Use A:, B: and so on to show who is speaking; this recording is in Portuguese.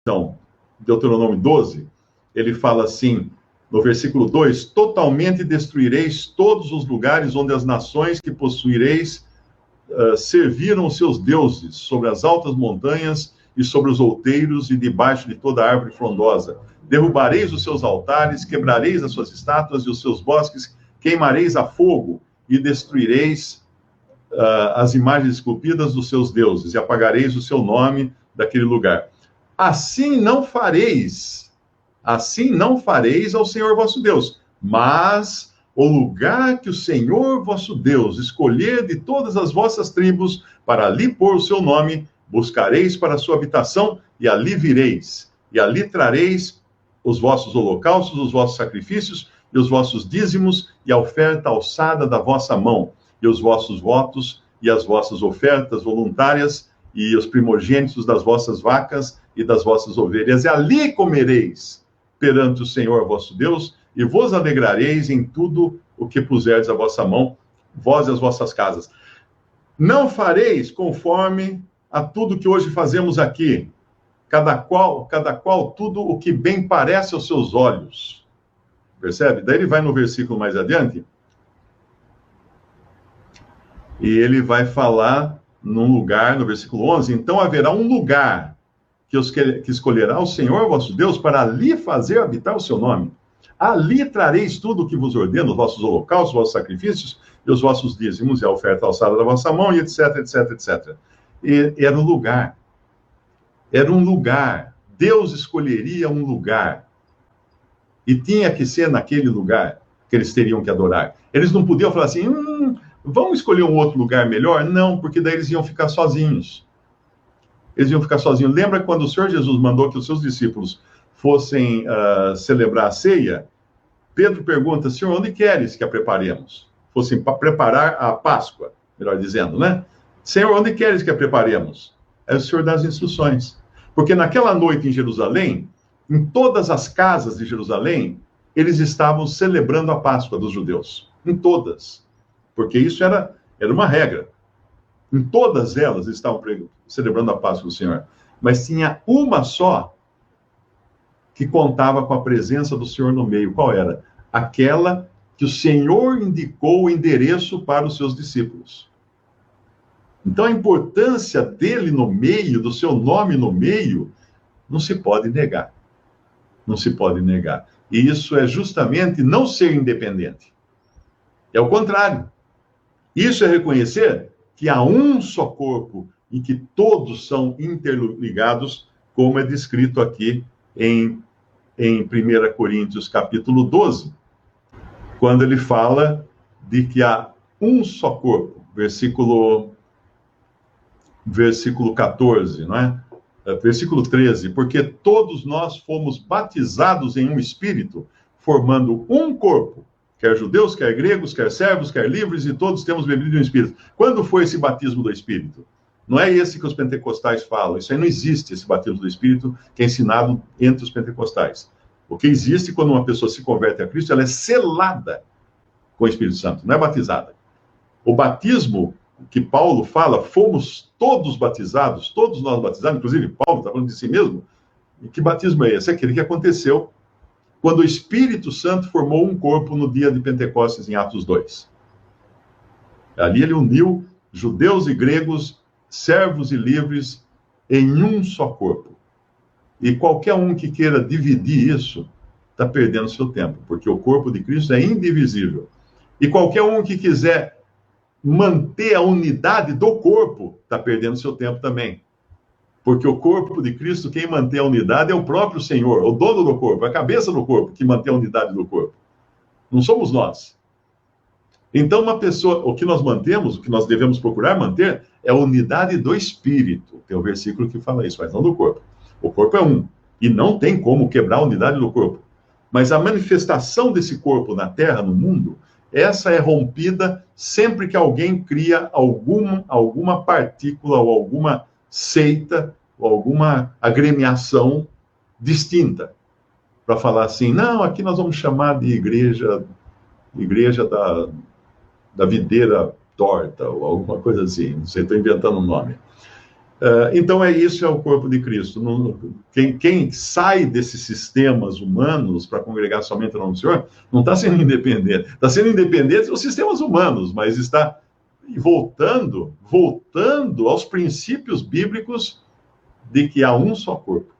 A: Então, Deuteronômio 12, ele fala assim, no versículo 2, totalmente destruireis todos os lugares onde as nações que possuireis serviram os seus deuses, sobre as altas montanhas e sobre os outeiros e debaixo de toda árvore frondosa. Derrubareis os seus altares, quebrareis as suas estátuas e os seus bosques, queimareis a fogo e destruireis as imagens esculpidas dos seus deuses e apagareis o seu nome daquele lugar. Assim não fareis ao Senhor vosso Deus, mas o lugar que o Senhor vosso Deus escolher de todas as vossas tribos para ali pôr o seu nome, buscareis para a sua habitação e ali vireis, e ali trareis os vossos holocaustos, os vossos sacrifícios e os vossos dízimos e a oferta alçada da vossa mão, e os vossos votos e as vossas ofertas voluntárias e os primogênitos das vossas vacas e das vossas ovelhas, e ali comereis perante o Senhor vosso Deus, e vos alegrareis em tudo o que puserdes a vossa mão, vós e as vossas casas. Não fareis conforme a tudo que hoje fazemos aqui, cada qual tudo o que bem parece aos seus olhos. Percebe? Daí ele vai no versículo mais adiante, e ele vai falar num lugar, no versículo 11, então haverá um lugar que escolherá o Senhor vosso Deus para ali fazer habitar o seu nome. Ali trareis tudo o que vos ordeno, os vossos holocaustos, os vossos sacrifícios, e os vossos dízimos, e a oferta alçada da vossa mão, e etc, etc, etc. E era um lugar. Era um lugar. Deus escolheria um lugar. E tinha que ser naquele lugar que eles teriam que adorar. Eles não podiam falar assim, vamos escolher um outro lugar melhor? Não, porque daí eles iam ficar sozinhos. Eles iam ficar sozinhos. Lembra quando o Senhor Jesus mandou que os seus discípulos fossem celebrar a ceia? Pedro pergunta, Senhor, onde queres que a preparemos? Fossem para preparar a Páscoa, melhor dizendo, né? Senhor, onde queres que a preparemos? Aí o Senhor dá as instruções. Porque naquela noite em Jerusalém, em todas as casas de Jerusalém, eles estavam celebrando a Páscoa dos judeus. Em todas. Porque isso era uma regra. Em todas elas estavam celebrando a Páscoa do Senhor. Mas tinha uma só que contava com a presença do Senhor no meio. Qual era? Aquela que o Senhor indicou o endereço para os seus discípulos. Então a importância dele no meio, do seu nome no meio, não se pode negar. Não se pode negar. E isso é justamente não ser independente. É o contrário. Isso é reconhecer que há um só corpo em que todos são interligados, como é descrito aqui em 1 Coríntios capítulo 12, quando ele fala de que há um só corpo, versículo 14, não é? Versículo 13, porque todos nós fomos batizados em um espírito, formando um corpo, quer judeus, quer gregos, quer servos, quer livres, e todos temos bebido de um espírito. Quando foi esse batismo do espírito? Não é esse que os pentecostais falam. Isso aí não existe, esse batismo do Espírito, que é ensinado entre os pentecostais. O que existe quando uma pessoa se converte a Cristo, ela é selada com o Espírito Santo, não é batizada. O batismo que Paulo fala, fomos todos batizados, todos nós batizados, inclusive Paulo está falando de si mesmo. E que batismo é esse? É aquele que aconteceu quando o Espírito Santo formou um corpo no dia de Pentecostes, em Atos 2. Ali ele uniu judeus e gregos, servos e livres, em um só corpo. E qualquer um que queira dividir isso, está perdendo seu tempo, porque o corpo de Cristo é indivisível. E qualquer um que quiser manter a unidade do corpo, está perdendo seu tempo também. Porque o corpo de Cristo, quem mantém a unidade é o próprio Senhor, o dono do corpo, a cabeça do corpo, que mantém a unidade do corpo. Não somos nós. Então, uma pessoa, o que nós mantemos, o que nós devemos procurar manter, é a unidade do Espírito. Tem um versículo que fala isso, mas não do corpo. O corpo é um, e não tem como quebrar a unidade do corpo. Mas a manifestação desse corpo na Terra, no mundo, essa é rompida sempre que alguém cria alguma partícula ou alguma seita ou alguma agremiação distinta. Para falar assim, não, aqui nós vamos chamar de igreja da videira torta, ou alguma coisa assim. Não sei, estou inventando um nome. Então, isso é o corpo de Cristo. Quem sai desses sistemas humanos para congregar somente no nome do Senhor, não está sendo independente. Está sendo independente dos sistemas humanos, mas está voltando aos princípios bíblicos de que há um só corpo.